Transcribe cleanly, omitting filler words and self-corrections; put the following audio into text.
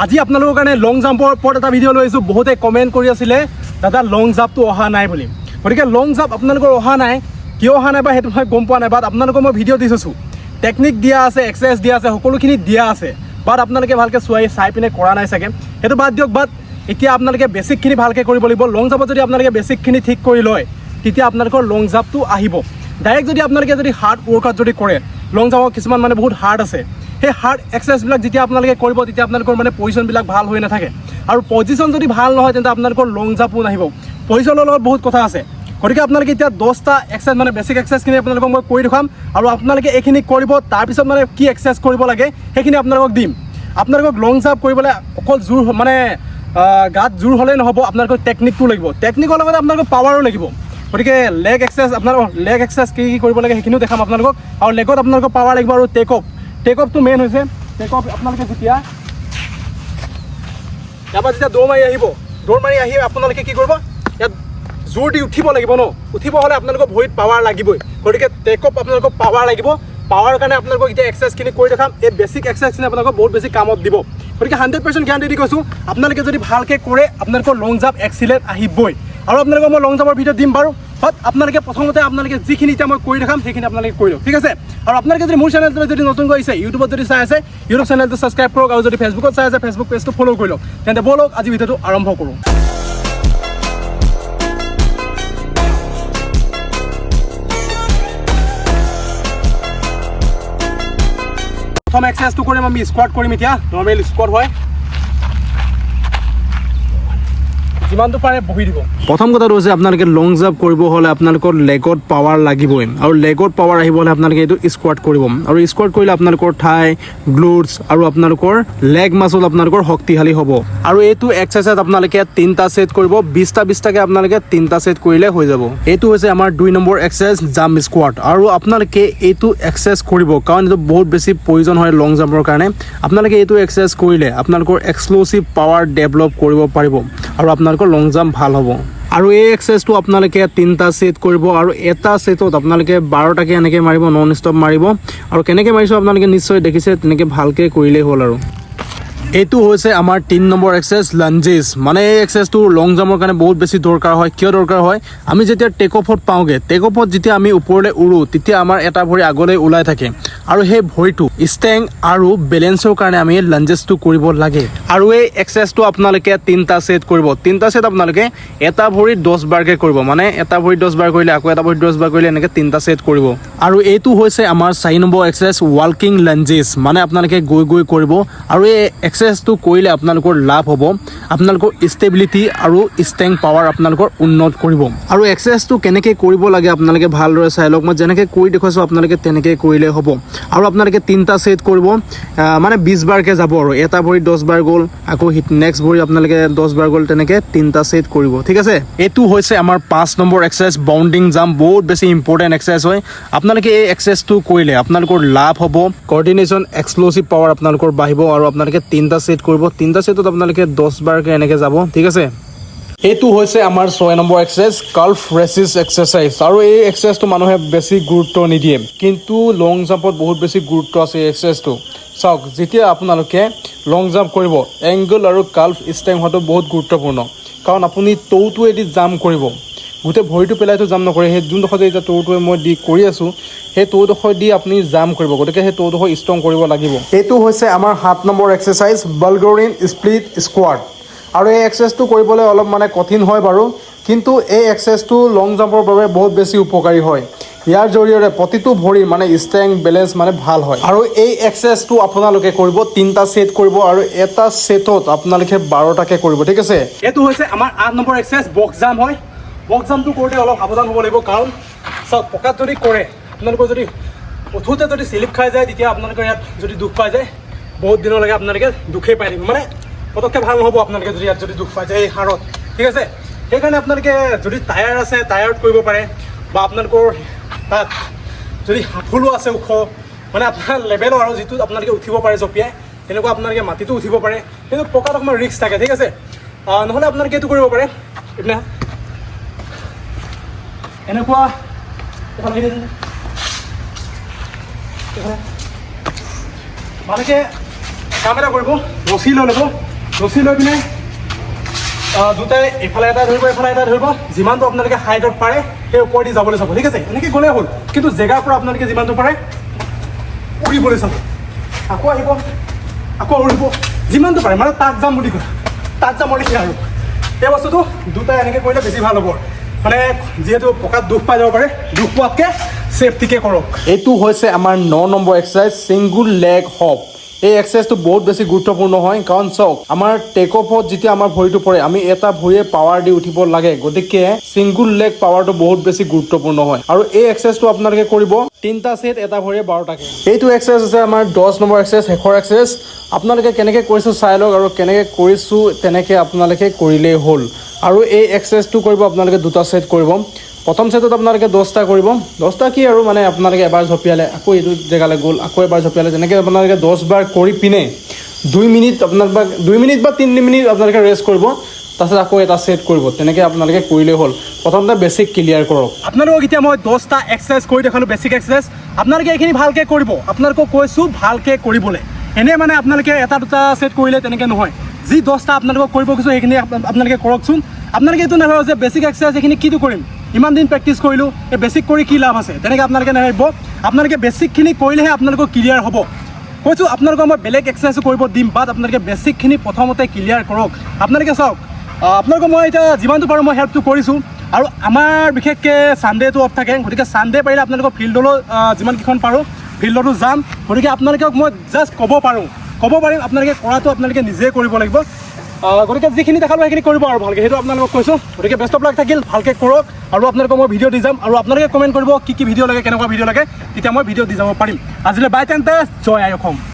আজি আপোনালোকৰ কাৰণে লং জাম্পৰ ওপৰত এটা ভিডিঅ' লৈ আহিছোঁ। বহুতে কমেণ্ট কৰি আছিলে দাদা লং জাম্পটো অহা নাই বুলি। গতিকে লং জাম্প আপোনালোকৰ অহা নাই, কিয় অহা নাই বা সেইটো মই গম পোৱা নাই। বাট আপোনালোকৰ মই ভিডিঅ' দিছোঁ, টেকনিক দিয়া আছে, এক্সাৰচাইজ দিয়া আছে, সকলোখিনি দিয়া আছে। বাট আপোনালোকে ভালকৈ চাই পিনে কৰা নাই চাগে, সেইটো বাদ দিয়ক। বাট এতিয়া আপোনালোকে বেছিকখিনি ভালকৈ কৰিব লাগিব। লং জাম্পত যদি আপোনালোকে বেছিকখিনি ঠিক কৰি লয় তেতিয়া আপোনালোকৰ লং জাম্পটো আহিব। ডাইৰেক্ট যদি আপোনালোকে যদি হাৰ্ড ৱৰ্কআউট যদি কৰে, লং জাম্পৰ কিছুমান মানে বহুত হাৰ্ড আছে, সেই হাৰ্ড এক্সাৰচাইজবিলাক যেতিয়া আপোনালোকে কৰিব তেতিয়া আপোনালোকৰ মানে পজিশ্যনবিলাক ভাল হৈ নাথাকে। আৰু পজিশ্যন যদি ভাল নহয় তেন্তে আপোনালোকৰ লং জাম্পো নাহিব। পজিশ্যনৰ লগত বহুত কথা আছে। গতিকে আপোনালোকে এতিয়া 10টা এক্সাৰচাইজ মানে বেছিক এক্সাৰচাইজখিনি আপোনালোকক মই কৰি দেখাম, আৰু আপোনালোকে এইখিনি কৰিব। তাৰপিছত মানে কি এক্সাৰচাইজ কৰিব লাগে সেইখিনি আপোনালোকক দিম। আপোনালোকক লং জাম্প কৰিবলৈ অকল জোৰ মানে গাত জোৰ হ'লেই নহ'ব, আপোনালোকৰ টেকনিকটো লাগিব। টেকনিকৰ লগতে আপোনালোকৰ পাৱাৰো লাগিব। গতিকে লেগ এক্সাৰচাইজ আপোনালোকৰ লেগ এক্সাৰচাইজ কি কৰিব লাগে সেইখিনিও দেখাম আপোনালোকক। আৰু লেগত আপোনালোকৰ পাৱাৰ লাগিব আৰু টেক অফটো মেইন হৈছে। টেক অফ আপোনালোকে যেতিয়া ইয়াৰ পৰা যেতিয়া দৌৰ মাৰি আহি আপোনালোকে কি কৰিব, ইয়াত জোৰ দি উঠিব লাগিব ন। উঠিব হ'লে আপোনালোকৰ ভৰিত পাৱাৰ লাগিবই। গতিকে টেক অফ আপোনালোকক পাৱাৰ লাগিব। পাৱাৰৰ কাৰণে আপোনালোকক এতিয়া এক্সাৰচাইজখিনি কৰি দেখাম। এই বেছিক এক্সাৰচাইজখিনি আপোনালোকক বহুত বেছি কামত দিব। গতিকে 100% গেৰাণ্টি দি কৈছোঁ, আপোনালোকে যদি ভালকৈ কৰে আপোনালোকৰ লং জাম্প এক্সিলেণ্ট আহিবই। আৰু আপোনালোকক মই লং জাম্পৰ ভিডিঅ' দিম বাৰু। বাট আপোনালোকে প্ৰথমতে আপোনালোকে যিখিনি এতিয়া মই কৰি দেখাম সেইখিনি আপোনালোকে কৰি লওক, ঠিক আছে। আৰু আপোনালোকে যদি মোৰ চেনেলটো যদি নতুনকৈ আহিছে, ইউটিউবত যদি চাই আছে, ইউটিউব চেনেলটো ছাবস্ক্ৰাইব কৰক। আৰু যদি ফেচবুকত চাই আছে, ফেচবুক পেজটো ফ'ল' কৰি লওক। তেন্তে ব'লক আজি ভিডিঅ'টো আৰম্ভ কৰোঁ। প্ৰথম এক্সাৰচাইজটো কৰিম আমি স্কোৱাট কৰিম। এতিয়া নৰ্মেল স্কোৱাট হয়, যিমানটো পাৰে বহি দিব। প্ৰথম কথাটো হৈছে আপোনালোকে লং জাম্প কৰিব হ'লে আপোনালোকৰ লেগত পাৱাৰ লাগিবই। আৰু লেগত পাৱাৰ আহিব হ'লে আপোনালোকে এইটো স্কোৱাট কৰিব। আৰু স্কোৱাট কৰিলে আপোনালোকৰ থাই, গ্লুটছ আৰু আপোনালোকৰ লেগ মাছল আপোনালোকৰ শক্তিশালী হ'ব। আৰু এইটো এক্সাৰচাইজ আপোনালোকে 3টা ছেট কৰিব। 20টাকৈ আপোনালোকে 3টা ছেট কৰিলে হৈ যাব। এইটো হৈছে আমাৰ 2 নম্বৰ এক্সাৰচাইজ জাম্প স্কোৱাট। আৰু আপোনালোকে এইটো এক্সাৰচাইজ কৰিব কাৰণ এইটো বহুত বেছি প্ৰয়োজন হয় লং জাম্পৰ কাৰণে। আপোনালোকে এইটো এক্সাৰচাইজ কৰিলে আপোনালোকৰ এক্সপ্ল'চিভ পাৱাৰ ডেভেলপ কৰিব পাৰিব আৰু আপোনালোকৰ লং জাম্প ভাল হ'ব। আৰু এই এক্সাৰচাইজটো আপোনালোকে 3টা ছেট কৰিব। আৰু এটা ছেটত আপোনালোকে 12টাকৈ এনেকৈ মাৰিব, নন ষ্টপ মাৰিব। আৰু কেনেকৈ মাৰিছোঁ আপোনালোকে নিশ্চয় দেখিছে, তেনেকৈ ভালকৈ কৰিলেই হ'ল। আৰু এইটো হৈছে আমাৰ 3 নম্বৰ এক্সাৰচাইজ লাঞ্জেছ। মানে এই এক্সাৰচাইজটো লং জাম্পৰ কাৰণে বহুত বেছি দৰকাৰ হয়। কিয় দৰকাৰ হয়, আমি যেতিয়া টেক অফত পাওঁগৈ, টেক অফত যেতিয়া আমি ওপৰলৈ উৰোঁ তেতিয়া আমাৰ এটা ভৰি আগলৈ ওলাই থাকে। আৰু সেই ভৰিটো ষ্ট্ৰেংথ আৰু বেলেঞ্চৰ কাৰণে আমি লাঞ্জেছটো কৰিব লাগে। আৰু এই এক্সাৰচাইজটো আপোনালোকে 3টা ছেট কৰিব। 3টা ছেট আপোনালোকে এটা ভৰিত 10 বাৰকৈ কৰিব। মানে এটা ভৰিত 10 বাৰ কৰিলে, আকৌ এটা ভৰিত 10 বাৰ কৰিলে, এনেকৈ 3টা ছেট কৰিব। আৰু এইটো হৈছে আমাৰ 4 নম্বৰ এক্সাৰচাইজ ৱাকিং লাঞ্জেছ। মানে আপোনালোকে গৈ কৰিব। আৰু এই এক্সাৰচাইজটো কৰিলে আপোনালোকৰ লাভ হ'ব। আপোনালোকৰ ষ্টেবিলিটি আৰু ষ্ট্ৰেংথ পাৱাৰ আপোনালোকৰ উন্নত কৰিব। আৰু এক্সাৰচাইজটো কেনেকৈ কৰিব লাগে আপোনালোকে ভালদৰে চাই লওক। মই যেনেকৈ কৰি দেখুৱাইছোঁ আপোনালোকে তেনেকৈ কৰিলে হ'ব। আৰু আপোনালোকে 3টা ছেট কৰিব, মানে 20 বাৰকৈ যাব। আৰু এটা ভৰি 10 বাৰ গ'ল, আকৌ নেক্সট ভৰি আপোনালোকে 10 বাৰ গ'ল, তেনেকৈ 3টা ছেট কৰিব, ঠিক আছে। এইটো হৈছে আমাৰ 5 নম্বৰ এক্সাৰচাইজ বাউণ্ডিং জাম্প। বহুত বেছি ইম্পৰ্টেণ্ট এক্সাৰচাইজ হয়। আপোনালোকে এই এক্সাৰচাইজটো কৰিলে আপোনালোকৰ লাভ হ'ব। কৰ্ডিনেশ্যন, এক্সপ্ল'চিভ পাৱাৰ আপোনালোকৰ বাঢ়িব। আৰু আপোনালোকে 3টা ছেট কৰিব। 3টা ছেটত আপোনালোকে 10 বাৰকৈ এনেকৈ যাব, ঠিক আছে। এইটো হৈছে আমাৰ 6 নম্বৰ এক্সাৰচাইজ কাল্ফ ৰেচিছ এক্সাৰচাইজ। আৰু এই এক্সাৰচাইজটো মানুহে বেছি গুৰুত্ব নিদিয়ে, কিন্তু লং জাম্পত বহুত বেছি গুৰুত্ব আছে এই এক্সাৰচাইজটো। চাওক, যেতিয়া আপোনালোকে লং জাম্প কৰিব, এংগল আৰু কাল্ফ ষ্ট্ৰেংথ হোৱাটো বহুত গুৰুত্বপূৰ্ণ। কাৰণ আপুনি টৌটোৱেদি জাম্প কৰিব, গোটেই ভৰিটো পেলাইতো জাম্প নকৰে। সেই যোনডোখৰ যে এতিয়া টৌটোৱে মই কৰি আছোঁ, সেই টৌডোখৰ দি আপুনি জাম্প কৰিব। গতিকে সেই টৌডোখৰ ষ্ট্ৰং কৰিব লাগিব। এইটো হৈছে আমাৰ 7 নম্বৰ এক্সাৰচাইজ বালগৰিন স্প্লিট স্কোৱাট। আৰু এই এক্সাৰচাইজটো কৰিবলৈ অলপ মানে কঠিন হয় বাৰু, কিন্তু এই এক্সাৰচাইজটো লং জাম্পৰ বাবে বহুত বেছি উপকাৰী হয়। ইয়াৰ জৰিয়তে প্ৰতিটো ভৰিৰ মানে ষ্ট্ৰেংথ, বেলেঞ্চ মানে ভাল হয়। আৰু এই এক্সাৰচাইজটো আপোনালোকে কৰিব 3টা ছেট কৰিব। আৰু এটা ছেটত আপোনালোকে 12টাকৈ কৰিব, ঠিক আছে। এইটো হৈছে আমাৰ 8 নম্বৰ এক্সাৰচাইজ বক্স জাম্প হয়। বক্স জাম্পটো কৰোঁতে অলপ সাৱধান হ'ব লাগিব। কাৰণ চাওক, পকাত যদি কৰে, আপোনালোকৰ যদি উঠোঁতে যদি স্লিপ খাই যায় তেতিয়া আপোনালোকৰ ইয়াত যদি দুখ পাই যায়, বহুত দিনলৈকে আপোনালোকে দুখেই পাই থাকিব। মানে পটককৈ ভাল নহ'ব আপোনালোকে যদি ইয়াত যদি দুখ পাই যায় এই হাড়ত, ঠিক আছে। সেইকাৰণে আপোনালোকে যদি টায়াৰ আছে টায়াৰত কৰিব পাৰে, বা আপোনালোকৰ তাত যদি হাঁফুলো আছে ওখ, মানে আপোনাৰ লেভেলৰ আৰু যিটো আপোনালোকে উঠিব পাৰে জঁপিয়াই, তেনেকুৱা আপোনালোকে মাটিতো উঠিব পাৰে। কিন্তু পকাত অকণমান ৰিস্ক থাকে, ঠিক আছে। নহ'লে আপোনালোকে এইটো কৰিব পাৰে, এইপিনে এনেকুৱা ভালকৈ কাম এটা কৰিব, ৰছী লৈ ল'ব। ৰছী লৈ পিনে দুটাই এফালে এটা ধৰিব এফালে এটা ধৰিব যিমানটো আপোনালোকে হাইটত পাৰে সেই ওপৰেদি যাবলৈ চাব ঠিক আছে এনেকৈ গ'লেই হ'ল কিন্তু জেগাৰ পৰা আপোনালোকে যিমানটো পাৰে উৰিবলৈ চাব আকৌ আহিব আকৌ উৰিব যিমানটো পাৰে মানে তাত যাম বুলি কয় তাত যাম বুলি আৰু এই বস্তুটো দুটাই এনেকৈ কৰিলে বেছি ভাল হ'ব মানে যিহেতু পকাত দুখ পাই যাব পাৰে দুখ পোৱাতকৈ ছেফটিকে কৰক এইটো হৈছে আমাৰ 9 number exercise single leg hop এই এক্সাৰচাইজটো বহুত বেছি গুৰুত্বপূৰ্ণ হয় কাৰণ চাওক আমাৰ টেক অফত যেতিয়া আমাৰ ভৰিটো পৰে আমি এটা ভৰিয়ে পাৱাৰ দি উঠিব লাগে গতিকে ছিংগুল লেগ পাৱাৰটো বহুত বেছি গুৰুত্বপূৰ্ণ হয় আৰু এই এক্সাৰচাইজটো আপোনালোকে কৰিব 3টা সেট এটা ভৰিয়ে 12টাকে এইটো এক্সাৰচাইজ আছে আমাৰ 10 নম্বৰ এক্সাৰচাইজ শেষৰ এক্সাৰচাইজ আপোনালোকে কেনেকৈ কৰিছোঁ চাই লওক আৰু কেনেকৈ কৰিছোঁ তেনেকৈ আপোনালোকে কৰিলেই হ'ল আৰু এই এক্সাৰচাইজটো কৰিব আপোনালোকে 2টা সেট কৰিব প্ৰথম সেটত আপোনালোকে 10টা কৰিব 10টা কি আৰু মানে আপোনালোকে এবাৰ জঁপিয়ালে আকৌ এইটো জেগালৈ গ'ল আকৌ এবাৰ জঁপিয়ালে তেনেকৈ আপোনালোকে 10 বাৰ কৰি পিনে 2 মিনিট আপোনালোকে 2 মিনিট বা 3 মিনিট আপোনালোকে ৰেষ্ট কৰিব তাৰপিছত আকৌ এটা সেট কৰিব তেনেকৈ আপোনালোকে কৰিলেই হ'ল প্ৰথমতে বেছিক ক্লিয়াৰ কৰক আপোনালোকক এতিয়া মই 10টা এক্সাৰচাইজ কৰি দেখালোঁ বেছিক এক্সাৰচাইজ আপোনালোকে এইখিনি ভালকৈ কৰিব আপোনালোকক কৈছোঁ ভালকৈ কৰিবলৈ এনেই মানে আপোনালোকে এটা দুটা সেট কৰিলে তেনেকৈ নহয় যি 10টা আপোনালোকক কৰিব কৈছোঁ সেইখিনি আপোনালোকে কৰকচোন আপোনালোকে এইটো নাভাবিব যে বেছিক এক্সাৰচাইজ এইখিনি কিটো কৰিম ইমান দিন প্ৰেক্টিছ কৰিলোঁ এই বেছিক কৰি কি লাভ আছে তেনেকৈ আপোনালোকে নাভাবিব আপোনালোকে বেছিকখিনি কৰিলেহে আপোনালোকৰ ক্লিয়াৰ হ'ব কৈছোঁ আপোনালোকক মই বেলেগ এক্সাৰচাইজো কৰিব দিম বাট আপোনালোকে বেছিকখিনি প্ৰথমতে ক্লিয়াৰ কৰক আপোনালোকে চাওক আপোনালোকক মই এতিয়া যিমানটো পাৰোঁ মই হেল্পটো কৰিছোঁ আৰু আমাৰ বিশেষকৈ ছানডেটো অফ থাকে গতিকে ছানডে পাৰিলে আপোনালোকৰ ফিল্ডলৈ যিমানকেইখন পাৰোঁ ফিল্ডতো যাম গতিকে আপোনালোকক মই জাষ্ট ক'ব পাৰিম আপোনালোকে কৰাটো আপোনালোকে নিজে কৰিব লাগিব গতিকে যিখিনি দেখালোঁ সেইখিনি কৰিব আৰু ভালকৈ সেইটো আপোনালোকক কৈছোঁ গতিকে বেষ্ট অফ লাক থাকিল ভালকৈ কৰক আৰু আপোনালোকক মই ভিডিঅ' দি যাম আৰু আপোনালোকে কমেণ্ট কৰিব কি ভিডিঅ' লাগে কেনেকুৱা ভিডিঅ' লাগে তেতিয়া মই ভিডিঅ' দি যাব পাৰিম আজিলৈ বাই তেন্তে জয় আই অসম